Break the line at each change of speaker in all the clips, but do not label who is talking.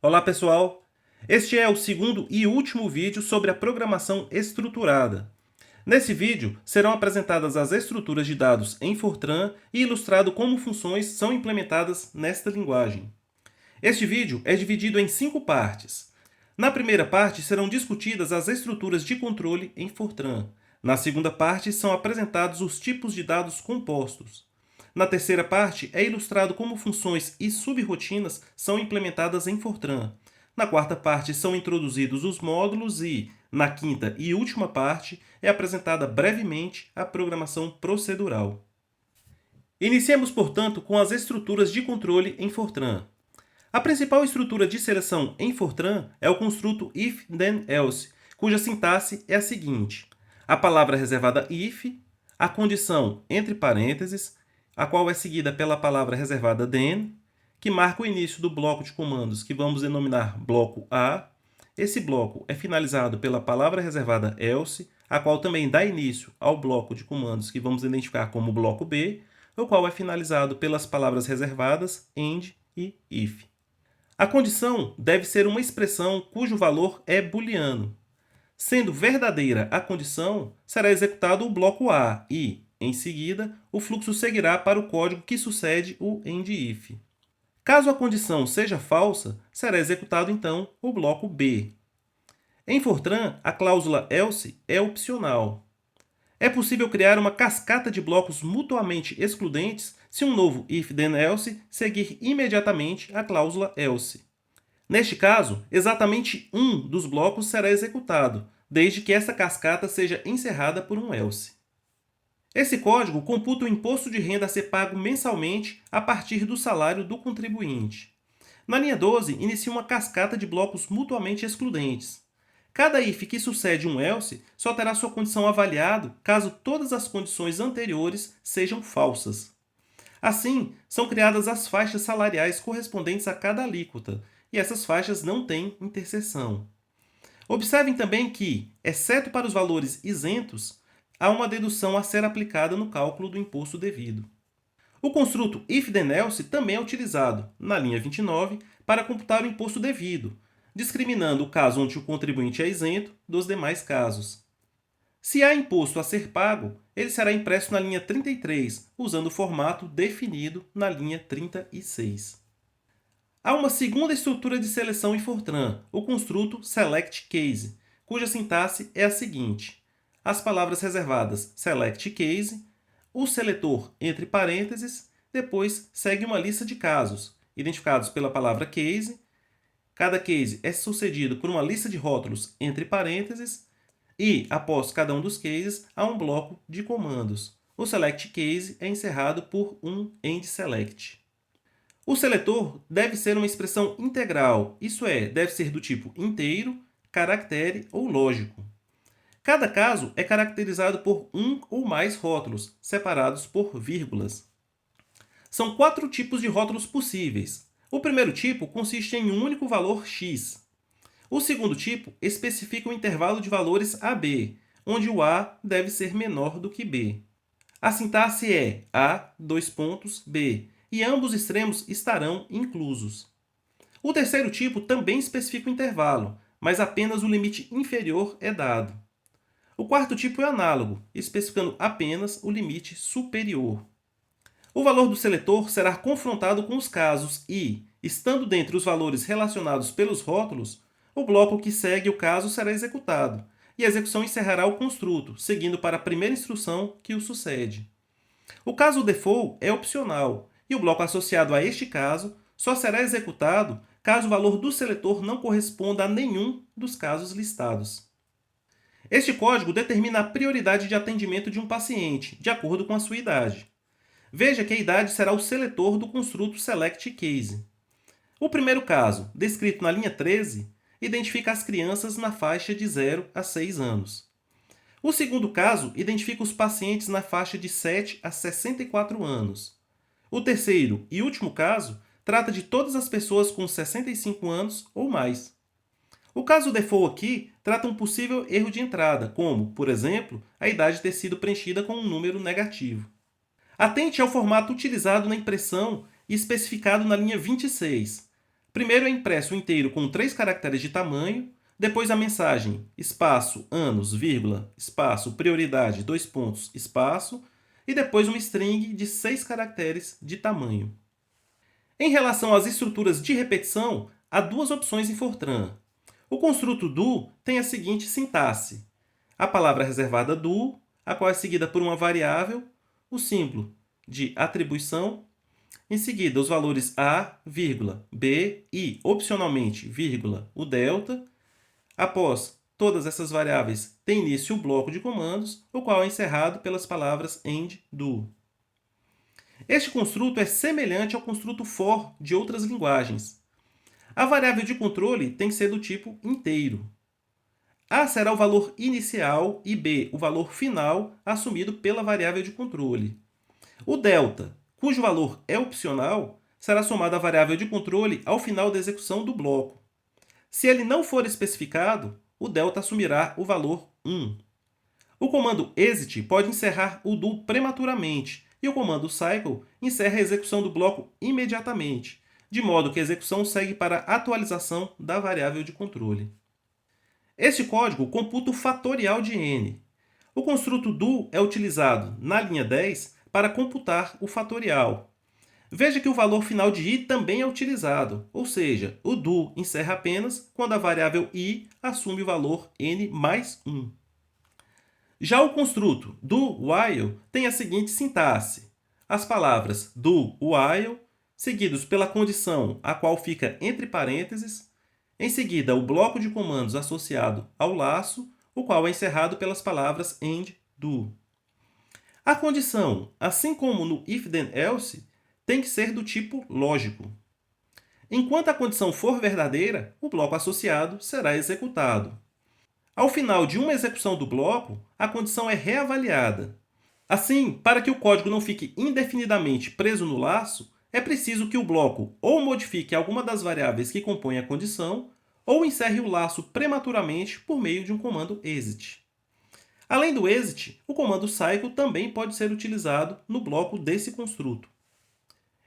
Olá, pessoal! Este é o segundo e último vídeo sobre a programação estruturada. Nesse vídeo, serão apresentadas as estruturas de dados em Fortran e ilustrado como funções são implementadas nesta linguagem. Este vídeo é dividido em 5 partes. Na primeira parte, serão discutidas as estruturas de controle em Fortran. Na segunda parte, são apresentados os tipos de dados compostos. Na terceira parte, é ilustrado como funções e subrotinas são implementadas em Fortran. Na quarta parte, são introduzidos os módulos e, na quinta e última parte, é apresentada brevemente a programação procedural. Iniciemos, portanto, com as estruturas de controle em Fortran. A principal estrutura de seleção em Fortran é o construto if, then, else, cuja sintaxe é a seguinte: a palavra reservada if, a condição entre parênteses, a qual é seguida pela palavra reservada then, que marca o início do bloco de comandos que vamos denominar bloco A. Esse bloco é finalizado pela palavra reservada else, a qual também dá início ao bloco de comandos que vamos identificar como bloco B, o qual é finalizado pelas palavras reservadas end e if. A condição deve ser uma expressão cujo valor é booleano. Sendo verdadeira a condição, será executado o bloco A e, em seguida, o fluxo seguirá para o código que sucede o end-if. Caso a condição seja falsa, será executado então o bloco B. Em Fortran, a cláusula else é opcional. É possível criar uma cascata de blocos mutuamente excludentes se um novo if-then-else seguir imediatamente a cláusula else. Neste caso, exatamente um dos blocos será executado, desde que essa cascata seja encerrada por um else. Esse código computa o imposto de renda a ser pago mensalmente a partir do salário do contribuinte. Na linha 12, inicia uma cascata de blocos mutuamente excludentes. Cada if que sucede um else só terá sua condição avaliada caso todas as condições anteriores sejam falsas. Assim, são criadas as faixas salariais correspondentes a cada alíquota, e essas faixas não têm interseção. Observem também que, exceto para os valores isentos, há uma dedução a ser aplicada no cálculo do imposto devido. O construto if-then-else também é utilizado, na linha 29, para computar o imposto devido, discriminando o caso onde o contribuinte é isento dos demais casos. Se há imposto a ser pago, ele será impresso na linha 33, usando o formato definido na linha 36. Há uma segunda estrutura de seleção em Fortran, o construto selectCase, cuja sintaxe é a seguinte: as palavras reservadas selectCase, o seletor entre parênteses, depois segue uma lista de casos, identificados pela palavra case. Cada case é sucedido por uma lista de rótulos entre parênteses e, após cada um dos cases, há um bloco de comandos. O selectCase é encerrado por um endSelect. O seletor deve ser uma expressão integral, isso é, deve ser do tipo inteiro, caractere ou lógico. Cada caso é caracterizado por um ou mais rótulos, separados por vírgulas. São 4 tipos de rótulos possíveis. O primeiro tipo consiste em um único valor x. O segundo tipo especifica um intervalo de valores AB, onde o A deve ser menor do que B. A sintaxe é A, B, e ambos os extremos estarão inclusos. O terceiro tipo também especifica o intervalo, mas apenas o limite inferior é dado. O quarto tipo é análogo, especificando apenas o limite superior. O valor do seletor será confrontado com os casos e, estando dentre os valores relacionados pelos rótulos, o bloco que segue o caso será executado, e a execução encerrará o construto, seguindo para a primeira instrução que o sucede. O caso default é opcional, e o bloco associado a este caso só será executado caso o valor do seletor não corresponda a nenhum dos casos listados. Este código determina a prioridade de atendimento de um paciente, de acordo com a sua idade. Veja que a idade será o seletor do construto selectCase. O primeiro caso, descrito na linha 13, identifica as crianças na faixa de 0 a 6 anos. O segundo caso identifica os pacientes na faixa de 7 a 64 anos. O terceiro e último caso trata de todas as pessoas com 65 anos ou mais. O caso default aqui trata um possível erro de entrada, como, por exemplo, a idade ter sido preenchida com um número negativo. Atente ao formato utilizado na impressão e especificado na linha 26. Primeiro é impresso o inteiro com 3 caracteres de tamanho, depois a mensagem, espaço, anos, vírgula, espaço, prioridade, 2 pontos, espaço, e depois uma string de 6 caracteres de tamanho. Em relação às estruturas de repetição, há duas opções em Fortran. O construto do tem a seguinte sintaxe. A palavra reservada do, a qual é seguida por uma variável, o símbolo de atribuição, em seguida os valores a, vírgula, b e, opcionalmente, vírgula, o delta. Após todas essas variáveis, tem início o bloco de comandos, o qual é encerrado pelas palavras end, do. Este construto é semelhante ao construto for de outras linguagens. A variável de controle tem que ser do tipo inteiro. A será o valor inicial e b o valor final assumido pela variável de controle. O delta, cujo valor é opcional, será somado à variável de controle ao final da execução do bloco. Se ele não for especificado, o delta assumirá o valor 1. O comando exit pode encerrar o do prematuramente, e o comando cycle encerra a execução do bloco imediatamente, de modo que a execução segue para a atualização da variável de controle. Este código computa o fatorial de n. O construto do é utilizado na linha 10 para computar o fatorial. Veja que o valor final de i também é utilizado, ou seja, o do encerra apenas quando a variável i assume o valor n mais 1. Já o construto do while tem a seguinte sintaxe. As palavras do while, seguidos pela condição a qual fica entre parênteses, em seguida o bloco de comandos associado ao laço, o qual é encerrado pelas palavras end, do. A condição, assim como no if then else, tem que ser do tipo lógico. Enquanto a condição for verdadeira, o bloco associado será executado. Ao final de uma execução do bloco, a condição é reavaliada. Assim, para que o código não fique indefinidamente preso no laço, é preciso que o bloco ou modifique alguma das variáveis que compõem a condição, ou encerre o laço prematuramente por meio de um comando exit. Além do exit, o comando cycle também pode ser utilizado no bloco desse construto.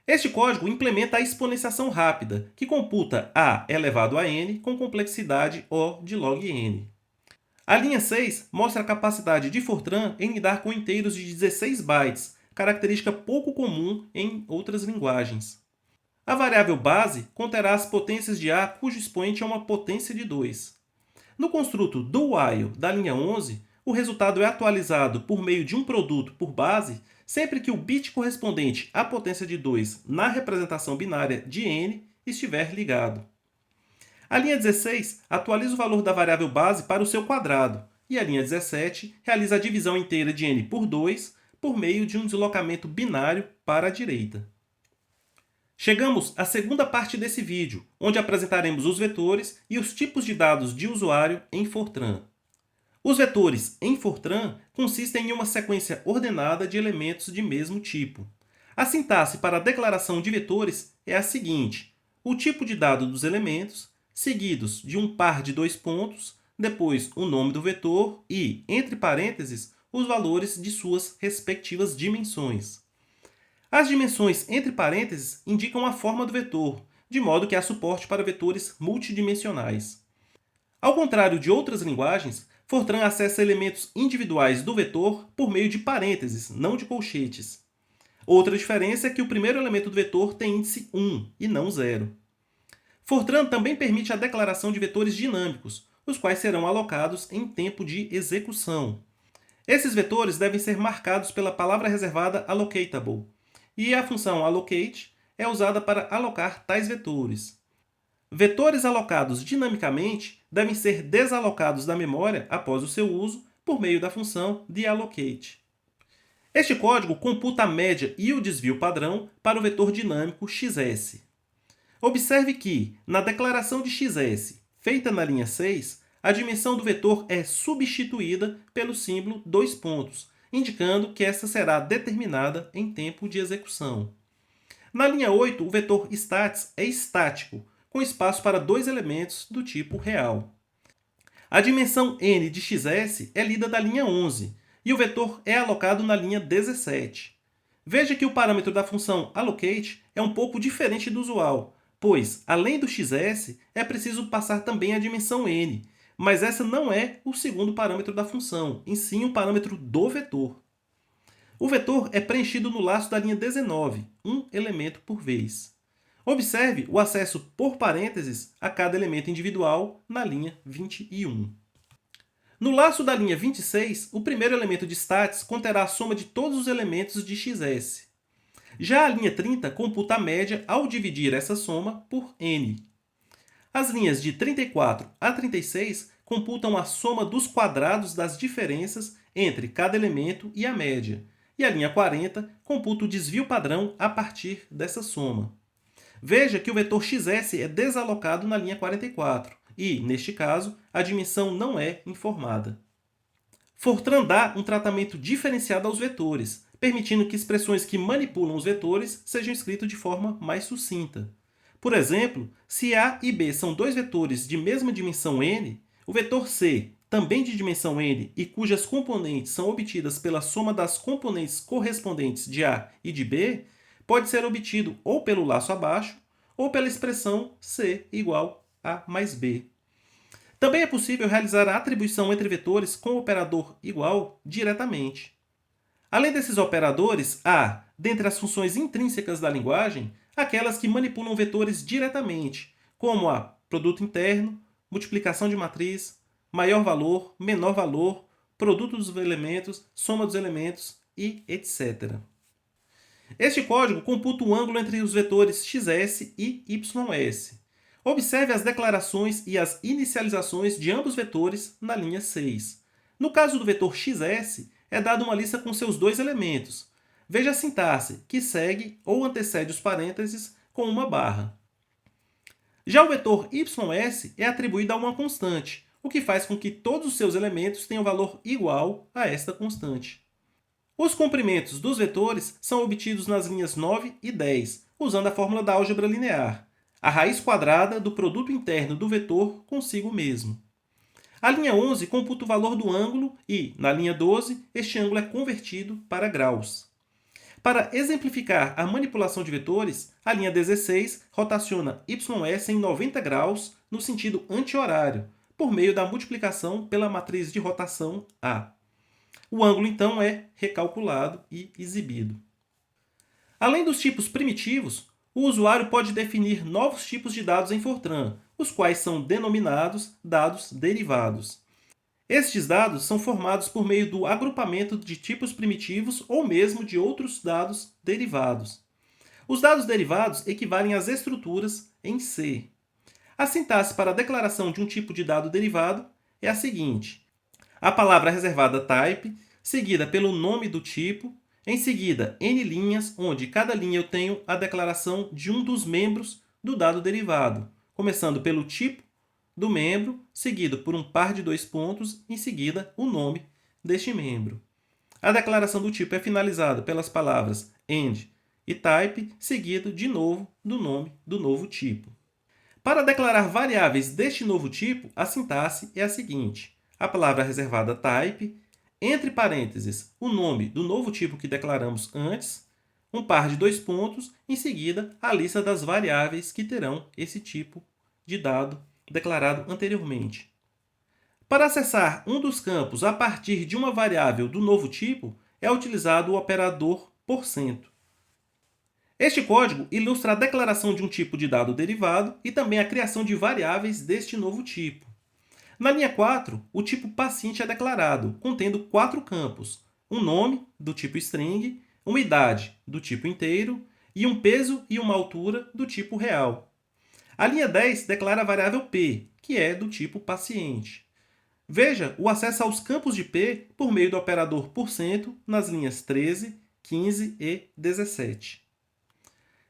Este código implementa a exponenciação rápida, que computa a elevado a n com complexidade O de log n. A linha 6 mostra a capacidade de Fortran em lidar com inteiros de 16 bytes, característica pouco comum em outras linguagens. A variável base conterá as potências de A cujo expoente é uma potência de 2. No construto do while da linha 11, o resultado é atualizado por meio de um produto por base sempre que o bit correspondente à potência de 2 na representação binária de n estiver ligado. A linha 16 atualiza o valor da variável base para o seu quadrado, e a linha 17 realiza a divisão inteira de n por 2 por meio de um deslocamento binário para a direita. Chegamos à segunda parte desse vídeo, onde apresentaremos os vetores e os tipos de dados de usuário em Fortran. Os vetores em Fortran consistem em uma sequência ordenada de elementos de mesmo tipo. A sintaxe para a declaração de vetores é a seguinte: o tipo de dado dos elementos, seguidos de um par de 2 pontos, depois o nome do vetor e, entre parênteses, os valores de suas respectivas dimensões. As dimensões entre parênteses indicam a forma do vetor, de modo que há suporte para vetores multidimensionais. Ao contrário de outras linguagens, Fortran acessa elementos individuais do vetor por meio de parênteses, não de colchetes. Outra diferença é que o primeiro elemento do vetor tem índice 1 e não 0. Fortran também permite a declaração de vetores dinâmicos, os quais serão alocados em tempo de execução. Esses vetores devem ser marcados pela palavra reservada allocatable, e a função allocate é usada para alocar tais vetores. Vetores alocados dinamicamente devem ser desalocados da memória após o seu uso por meio da função deallocate. Este código computa a média e o desvio padrão para o vetor dinâmico xs. Observe que, na declaração de xs, feita na linha 6, a dimensão do vetor é substituída pelo símbolo 2 pontos, indicando que esta será determinada em tempo de execução. Na linha 8, o vetor stats é estático, com espaço para 2 elementos do tipo real. A dimensão n de xs é lida da linha 11, e o vetor é alocado na linha 17. Veja que o parâmetro da função allocate é um pouco diferente do usual, pois, além do xs, é preciso passar também a dimensão n, mas essa não é o segundo parâmetro da função, em sim um parâmetro do vetor. O vetor é preenchido no laço da linha 19, um elemento por vez. Observe o acesso por parênteses a cada elemento individual na linha 21. No laço da linha 26, o primeiro elemento de statis conterá a soma de todos os elementos de xs. Já a linha 30 computa a média ao dividir essa soma por n. As linhas de 34 a 36 computam a soma dos quadrados das diferenças entre cada elemento e a média. E a linha 40 computa o desvio padrão a partir dessa soma. Veja que o vetor xs é desalocado na linha 44 e, neste caso, a dimensão não é informada. Fortran dá um tratamento diferenciado aos vetores, permitindo que expressões que manipulam os vetores sejam escritas de forma mais sucinta. Por exemplo, se A e B são dois vetores de mesma dimensão n, o vetor C, também de dimensão n e cujas componentes são obtidas pela soma das componentes correspondentes de A e de B, pode ser obtido ou pelo laço abaixo ou pela expressão C igual a mais B. Também é possível realizar a atribuição entre vetores com o operador igual diretamente. Além desses operadores, há, dentre as funções intrínsecas da linguagem, aquelas que manipulam vetores diretamente, como a produto interno, multiplicação de matriz, maior valor, menor valor, produto dos elementos, soma dos elementos e etc. Este código computa o ângulo entre os vetores xs e ys. Observe as declarações e as inicializações de ambos vetores na linha 6. No caso do vetor xs, é dada uma lista com seus dois elementos. Veja a sintaxe, que segue ou antecede os parênteses com uma barra. Já o vetor ys é atribuído a uma constante, o que faz com que todos os seus elementos tenham valor igual a esta constante. Os comprimentos dos vetores são obtidos nas linhas 9 e 10, usando a fórmula da álgebra linear, a raiz quadrada do produto interno do vetor consigo mesmo. A linha 11 computa o valor do ângulo e, na linha 12, este ângulo é convertido para graus. Para exemplificar a manipulação de vetores, a linha 16 rotaciona ys em 90 graus no sentido anti-horário, por meio da multiplicação pela matriz de rotação A. O ângulo, então, é recalculado e exibido. Além dos tipos primitivos, o usuário pode definir novos tipos de dados em Fortran, os quais são denominados dados derivados. Estes dados são formados por meio do agrupamento de tipos primitivos ou mesmo de outros dados derivados. Os dados derivados equivalem às estruturas em C. A sintaxe para a declaração de um tipo de dado derivado é a seguinte: a palavra reservada type, seguida pelo nome do tipo, em seguida n linhas, onde cada linha eu tenho a declaração de um dos membros do dado derivado, começando pelo tipo do membro, seguido por um par de dois pontos, em seguida o nome deste membro. A declaração do tipo é finalizada pelas palavras end e type, seguido de novo do nome do novo tipo. Para declarar variáveis deste novo tipo, a sintaxe é a seguinte: a palavra reservada type, entre parênteses, o nome do novo tipo que declaramos antes, um par de dois pontos, em seguida a lista das variáveis que terão esse tipo de dado declarado anteriormente. Para acessar um dos campos a partir de uma variável do novo tipo, é utilizado o operador %. Este código ilustra a declaração de um tipo de dado derivado e também a criação de variáveis deste novo tipo. Na linha 4, o tipo paciente é declarado, contendo 4 campos: um nome, do tipo string, uma idade, do tipo inteiro, e um peso e uma altura, do tipo real. A linha 10 declara a variável p, que é do tipo paciente. Veja o acesso aos campos de p por meio do operador % nas linhas 13, 15 e 17.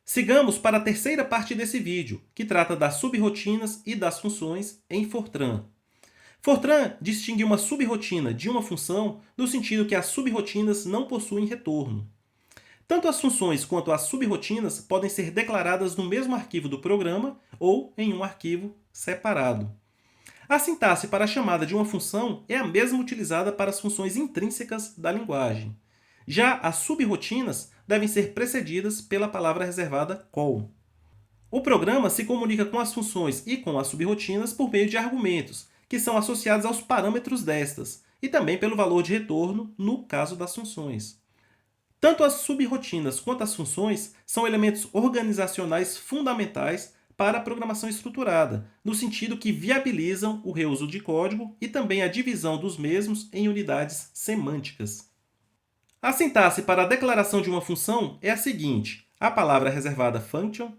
Sigamos para a terceira parte desse vídeo, que trata das subrirotinas e das funções em Fortran. Fortran distingue uma subrirotina de uma função no sentido que as subrirotinas não possuem retorno. Tanto as funções quanto as subrirotinas podem ser declaradas no mesmo arquivo do programa ou em um arquivo separado. A sintaxe para a chamada de uma função é a mesma utilizada para as funções intrínsecas da linguagem. Já as subrirotinas devem ser precedidas pela palavra reservada call. O programa se comunica com as funções e com as subrotinas por meio de argumentos, que são associados aos parâmetros destas, e também pelo valor de retorno no caso das funções. Tanto as subrotinas quanto as funções são elementos organizacionais fundamentais para a programação estruturada, no sentido que viabilizam o reuso de código e também a divisão dos mesmos em unidades semânticas. A sintaxe para a declaração de uma função é a seguinte: a palavra reservada function,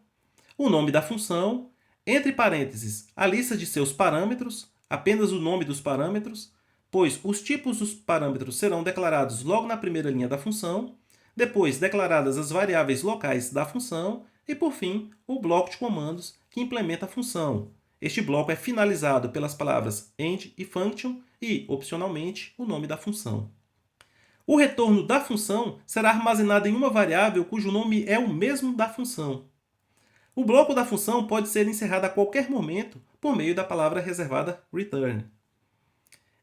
o nome da função, entre parênteses, a lista de seus parâmetros, apenas o nome dos parâmetros, pois os tipos dos parâmetros serão declarados logo na primeira linha da função, depois declaradas as variáveis locais da função e, por fim, o bloco de comandos que implementa a função. Este bloco é finalizado pelas palavras end e function e, opcionalmente, o nome da função. O retorno da função será armazenado em uma variável cujo nome é o mesmo da função. O bloco da função pode ser encerrado a qualquer momento por meio da palavra reservada return.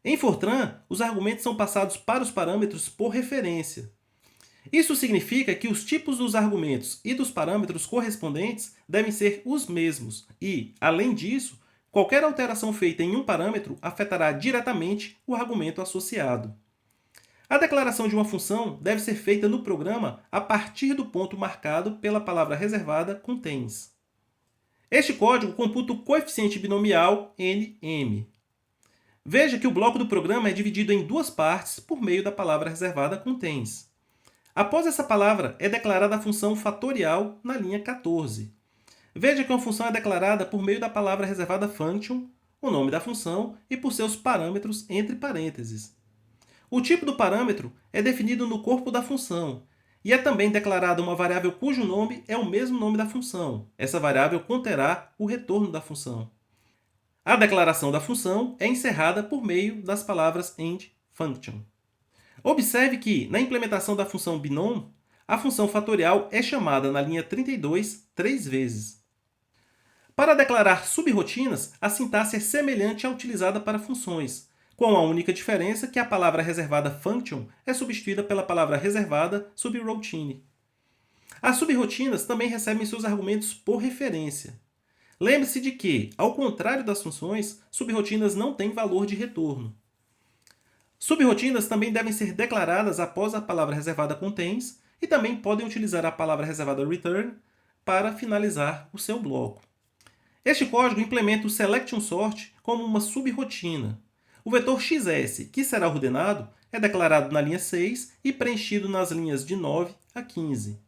Em Fortran, os argumentos são passados para os parâmetros por referência. Isso significa que os tipos dos argumentos e dos parâmetros correspondentes devem ser os mesmos e, além disso, qualquer alteração feita em um parâmetro afetará diretamente o argumento associado. A declaração de uma função deve ser feita no programa a partir do ponto marcado pela palavra reservada contains. Este código computa o coeficiente binomial nm. Veja que o bloco do programa é dividido em duas partes por meio da palavra reservada contains. Após essa palavra, é declarada a função fatorial na linha 14. Veja que uma função é declarada por meio da palavra reservada function, o nome da função e por seus parâmetros entre parênteses. O tipo do parâmetro é definido no corpo da função e é também declarada uma variável cujo nome é o mesmo nome da função. Essa variável conterá o retorno da função. A declaração da função é encerrada por meio das palavras end function. Observe que, na implementação da função binom, a função fatorial é chamada na linha 32 três vezes. Para declarar subrotinas, a sintaxe é semelhante à utilizada para funções, com a única diferença que a palavra reservada function é substituída pela palavra reservada subroutine. As subrotinas também recebem seus argumentos por referência. Lembre-se de que, ao contrário das funções, subrotinas não têm valor de retorno. Subrotinas também devem ser declaradas após a palavra reservada contains e também podem utilizar a palavra reservada return para finalizar o seu bloco. Este código implementa o selection_sort como uma subrotina. O vetor xs, que será ordenado, é declarado na linha 6 e preenchido nas linhas de 9 a 15.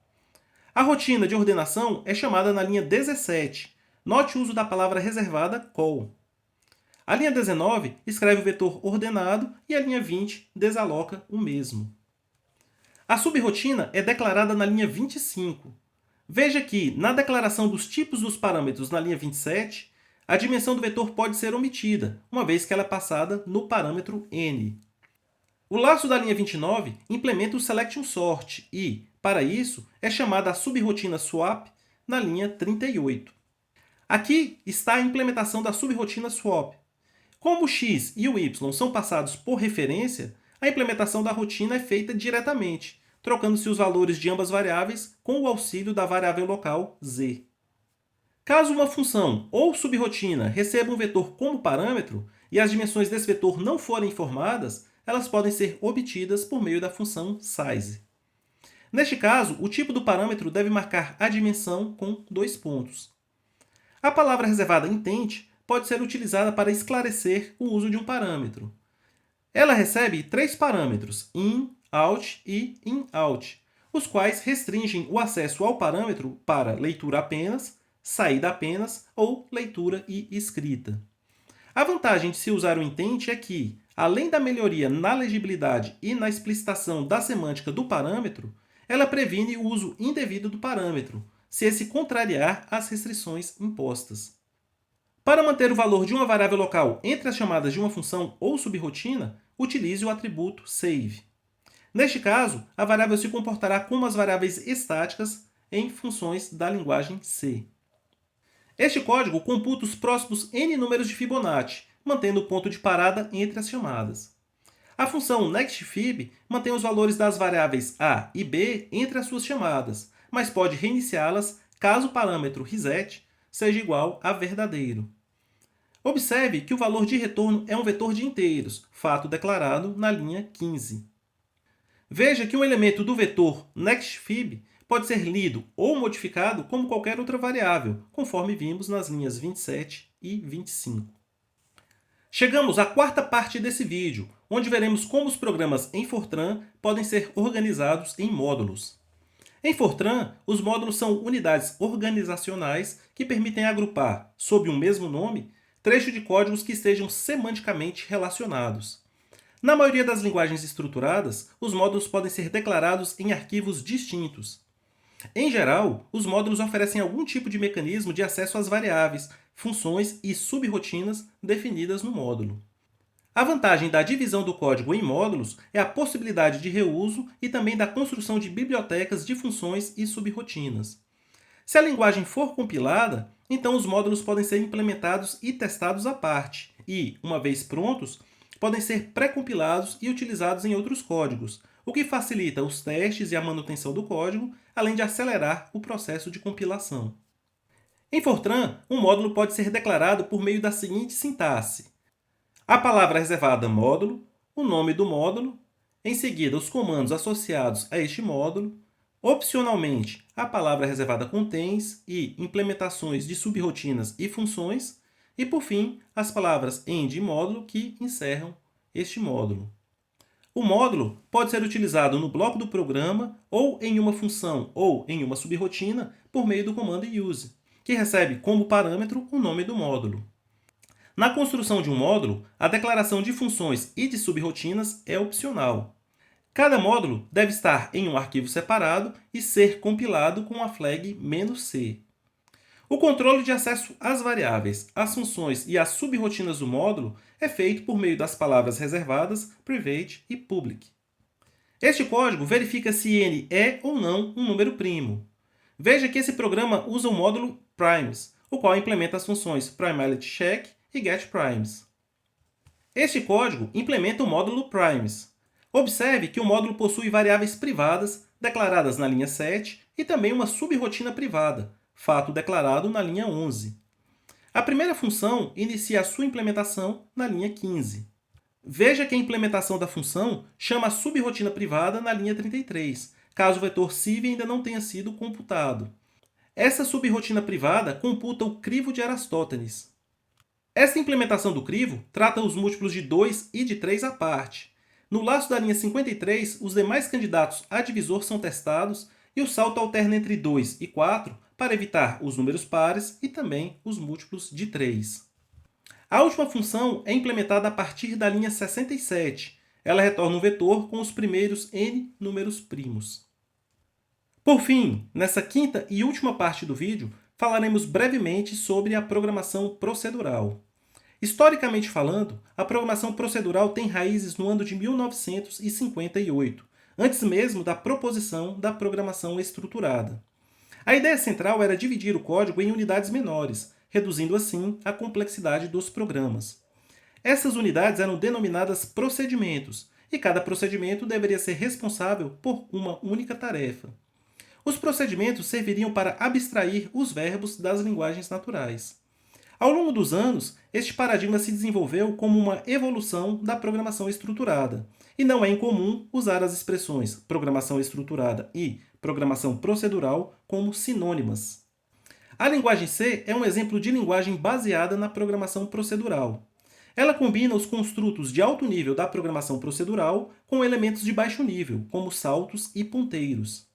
A rotina de ordenação é chamada na linha 17. Note o uso da palavra reservada call. A linha 19 escreve o vetor ordenado e a linha 20 desaloca o mesmo. A subrotina é declarada na linha 25. Veja que, na declaração dos tipos dos parâmetros na linha 27, a dimensão do vetor pode ser omitida, uma vez que ela é passada no parâmetro n. O laço da linha 29 implementa o selection_sort e, para isso, é chamada a subrotina swap na linha 38. Aqui está a implementação da subrotina swap. Como o x e o y são passados por referência, a implementação da rotina é feita diretamente, trocando-se os valores de ambas variáveis com o auxílio da variável local z. Caso uma função ou subrotina receba um vetor como parâmetro e as dimensões desse vetor não forem informadas, elas podem ser obtidas por meio da função size. Neste caso, o tipo do parâmetro deve marcar a dimensão com 2 pontos. A palavra reservada intent pode ser utilizada para esclarecer o uso de um parâmetro. Ela recebe 3 parâmetros, in, out e in-out, os quais restringem o acesso ao parâmetro para leitura apenas, saída apenas ou leitura e escrita. A vantagem de se usar o intent é que, além da melhoria na legibilidade e na explicitação da semântica do parâmetro, ela previne o uso indevido do parâmetro, se esse contrariar as restrições impostas. Para manter o valor de uma variável local entre as chamadas de uma função ou subrotina, utilize o atributo save. Neste caso, a variável se comportará como as variáveis estáticas em funções da linguagem C. Este código computa os próximos n números de Fibonacci, mantendo o ponto de parada entre as chamadas. A função nextFib mantém os valores das variáveis a e b entre as suas chamadas, mas pode reiniciá-las caso o parâmetro reset seja igual a verdadeiro. Observe que o valor de retorno é um vetor de inteiros, fato declarado na linha 15. Veja que um elemento do vetor nextFib pode ser lido ou modificado como qualquer outra variável, conforme vimos nas linhas 27 e 25. Chegamos à quarta parte desse vídeo, onde veremos como os programas em Fortran podem ser organizados em módulos. Em Fortran, os módulos são unidades organizacionais que permitem agrupar, sob um mesmo nome, trechos de códigos que estejam semanticamente relacionados. Na maioria das linguagens estruturadas, os módulos podem ser declarados em arquivos distintos. Em geral, os módulos oferecem algum tipo de mecanismo de acesso às variáveis, funções e subrotinas definidas no módulo. A vantagem da divisão do código em módulos é a possibilidade de reuso e também da construção de bibliotecas de funções e subrotinas. Se a linguagem for compilada, então os módulos podem ser implementados e testados à parte e, uma vez prontos, podem ser pré-compilados e utilizados em outros códigos, o que facilita os testes e a manutenção do código, além de acelerar o processo de compilação. Em Fortran, um módulo pode ser declarado por meio da seguinte sintaxe: a palavra reservada módulo, o nome do módulo, em seguida os comandos associados a este módulo, opcionalmente a palavra reservada contains e implementações de subrotinas e funções, e por fim as palavras end e módulo que encerram este módulo. O módulo pode ser utilizado no bloco do programa ou em uma função ou em uma subrotina por meio do comando use, que recebe como parâmetro o nome do módulo. Na construção de um módulo, a declaração de funções e de subrotinas é opcional. Cada módulo deve estar em um arquivo separado e ser compilado com a flag "-c". O controle de acesso às variáveis, às funções e às subrotinas do módulo é feito por meio das palavras reservadas private e public. Este código verifica se n é ou não um número primo. Veja que esse programa usa o módulo primes, o qual implementa as funções primality_check e getPrimes. Este código implementa o módulo primes. Observe que o módulo possui variáveis privadas declaradas na linha 7 e também uma subrotina privada, fato declarado na linha 11. A primeira função inicia a sua implementação na linha 15. Veja que a implementação da função chama a subrotina privada na linha 33, caso o vetor civ ainda não tenha sido computado. Essa subrotina privada computa o crivo de Erastótenes. Esta implementação do crivo trata os múltiplos de 2 e de 3 à parte. No laço da linha 53, os demais candidatos a divisor são testados e o salto alterna entre 2 e 4 para evitar os números pares e também os múltiplos de 3. A última função é implementada a partir da linha 67. Ela retorna um vetor com os primeiros n números primos. Por fim, nessa quinta e última parte do vídeo, falaremos brevemente sobre a programação procedural. Historicamente falando, a programação procedural tem raízes no ano de 1958, antes mesmo da proposição da programação estruturada. A ideia central era dividir o código em unidades menores, reduzindo assim a complexidade dos programas. Essas unidades eram denominadas procedimentos, e cada procedimento deveria ser responsável por uma única tarefa. Os procedimentos serviriam para abstrair os verbos das linguagens naturais. Ao longo dos anos, este paradigma se desenvolveu como uma evolução da programação estruturada, e não é incomum usar as expressões programação estruturada e programação procedural como sinônimas. A linguagem C é um exemplo de linguagem baseada na programação procedural. Ela combina os construtos de alto nível da programação procedural com elementos de baixo nível, como saltos e ponteiros.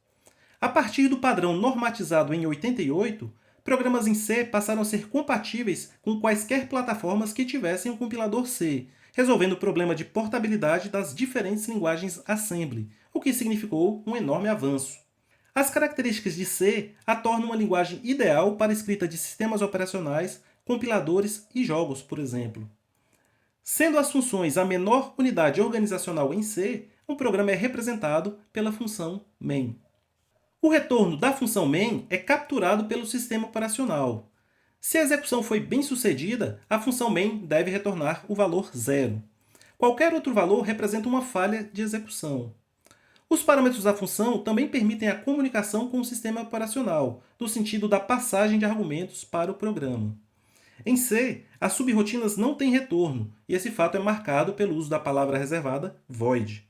A partir do padrão normatizado em 88, programas em C passaram a ser compatíveis com quaisquer plataformas que tivessem um compilador C, resolvendo o problema de portabilidade das diferentes linguagens Assembly, o que significou um enorme avanço. As características de C a tornam uma linguagem ideal para a escrita de sistemas operacionais, compiladores e jogos, por exemplo. Sendo as funções a menor unidade organizacional em C, um programa é representado pela função main. O retorno da função main é capturado pelo sistema operacional. Se a execução foi bem sucedida, a função main deve retornar o valor 0. Qualquer outro valor representa uma falha de execução. Os parâmetros da função também permitem a comunicação com o sistema operacional, no sentido da passagem de argumentos para o programa. Em C, as subrotinas não têm retorno, e esse fato é marcado pelo uso da palavra reservada void.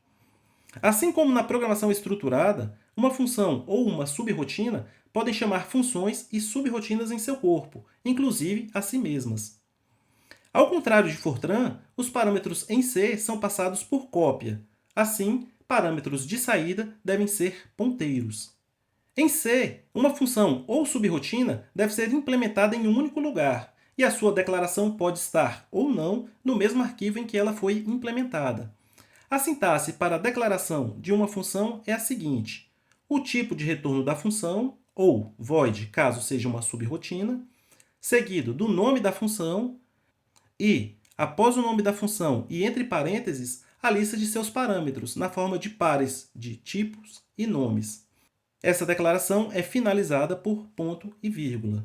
Assim como na programação estruturada, uma função ou uma subrotina podem chamar funções e subrotinas em seu corpo, inclusive a si mesmas. Ao contrário de Fortran, os parâmetros em C são passados por cópia. Assim, parâmetros de saída devem ser ponteiros. Em C, uma função ou subrotina deve ser implementada em um único lugar, e a sua declaração pode estar ou não no mesmo arquivo em que ela foi implementada. A sintaxe para a declaração de uma função é a seguinte: o tipo de retorno da função, ou void, caso seja uma subrotina, seguido do nome da função e, após o nome da função e entre parênteses, a lista de seus parâmetros, na forma de pares de tipos e nomes. Essa declaração é finalizada por ponto e vírgula.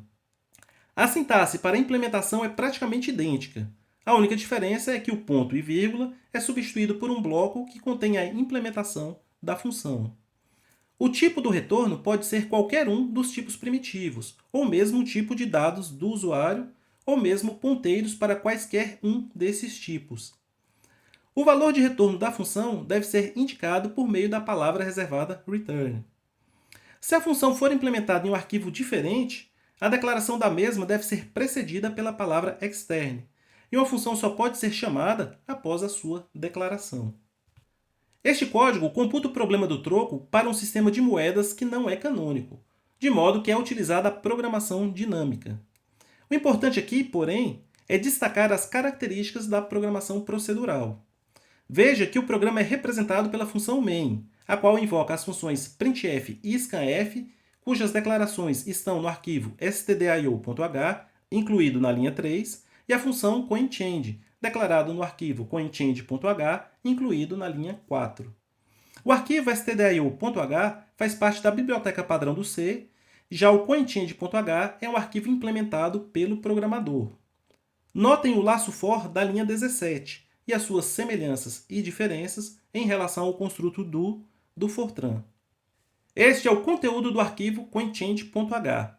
A sintaxe para a implementação é praticamente idêntica. A única diferença é que o ponto e vírgula é substituído por um bloco que contém a implementação da função. O tipo do retorno pode ser qualquer um dos tipos primitivos, ou mesmo um tipo de dados do usuário, ou mesmo ponteiros para quaisquer um desses tipos. O valor de retorno da função deve ser indicado por meio da palavra reservada return. Se a função for implementada em um arquivo diferente, a declaração da mesma deve ser precedida pela palavra extern, e uma função só pode ser chamada após a sua declaração. Este código computa o problema do troco para um sistema de moedas que não é canônico, de modo que é utilizada a programação dinâmica. O importante aqui, porém, é destacar as características da programação procedural. Veja que o programa é representado pela função main, a qual invoca as funções printf e scanf, cujas declarações estão no arquivo stdio.h, incluído na linha 3, e a função coinchange, declarado no arquivo coinchange.h, incluído na linha 4. O arquivo stdio.h faz parte da biblioteca padrão do C, já o coinchange.h é um arquivo implementado pelo programador. Notem o laço for da linha 17 e as suas semelhanças e diferenças em relação ao construto do Fortran. Este é o conteúdo do arquivo coinchange.h.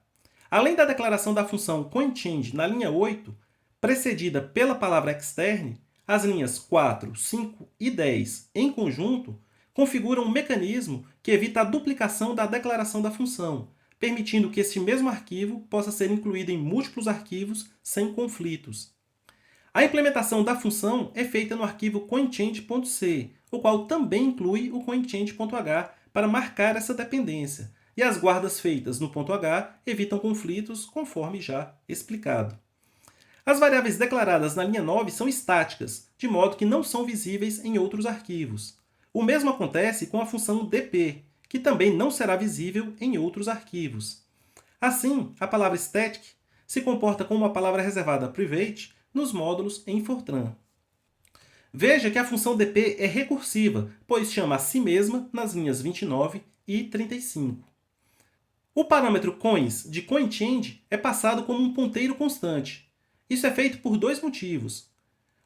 Além da declaração da função coinchange na linha 8, precedida pela palavra extern, as linhas 4, 5 e 10, em conjunto, configuram um mecanismo que evita a duplicação da declaração da função, permitindo que este mesmo arquivo possa ser incluído em múltiplos arquivos sem conflitos. A implementação da função é feita no arquivo coinchange.c, o qual também inclui o coinchange.h para marcar essa dependência, e as guardas feitas no .h evitam conflitos, conforme já explicado. As variáveis declaradas na linha 9 são estáticas, de modo que não são visíveis em outros arquivos. O mesmo acontece com a função dp, que também não será visível em outros arquivos. Assim, a palavra static se comporta como uma palavra reservada private nos módulos em Fortran. Veja que a função dp é recursiva, pois chama a si mesma nas linhas 29 e 35. O parâmetro coins de coinchange é passado como um ponteiro constante. Isso é feito por dois motivos.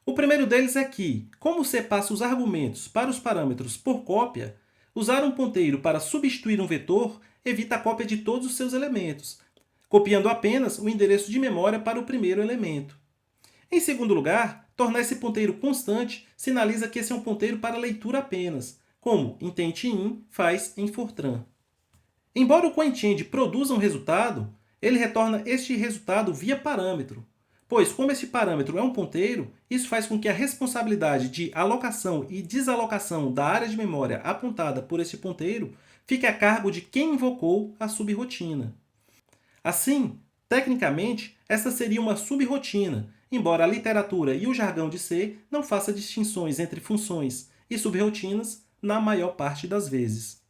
O primeiro deles é que, como C passa os argumentos para os parâmetros por cópia, usar um ponteiro para substituir um vetor evita a cópia de todos os seus elementos, copiando apenas o endereço de memória para o primeiro elemento. Em segundo lugar, tornar esse ponteiro constante sinaliza que esse é um ponteiro para leitura apenas, como intentIn faz em Fortran. Embora o coinchange produza um resultado, ele retorna este resultado via parâmetro, pois, como este parâmetro é um ponteiro, isso faz com que a responsabilidade de alocação e desalocação da área de memória apontada por este ponteiro fique a cargo de quem invocou a subrotina. Assim, tecnicamente, esta seria uma subrotina, embora a literatura e o jargão de C não façam distinções entre funções e subrotinas na maior parte das vezes.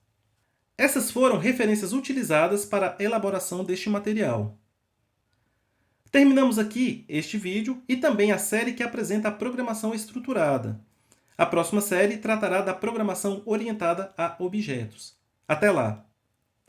Essas foram referências utilizadas para a elaboração deste material. Terminamos aqui este vídeo e também a série que apresenta a programação estruturada. A próxima série tratará da programação orientada a objetos. Até lá!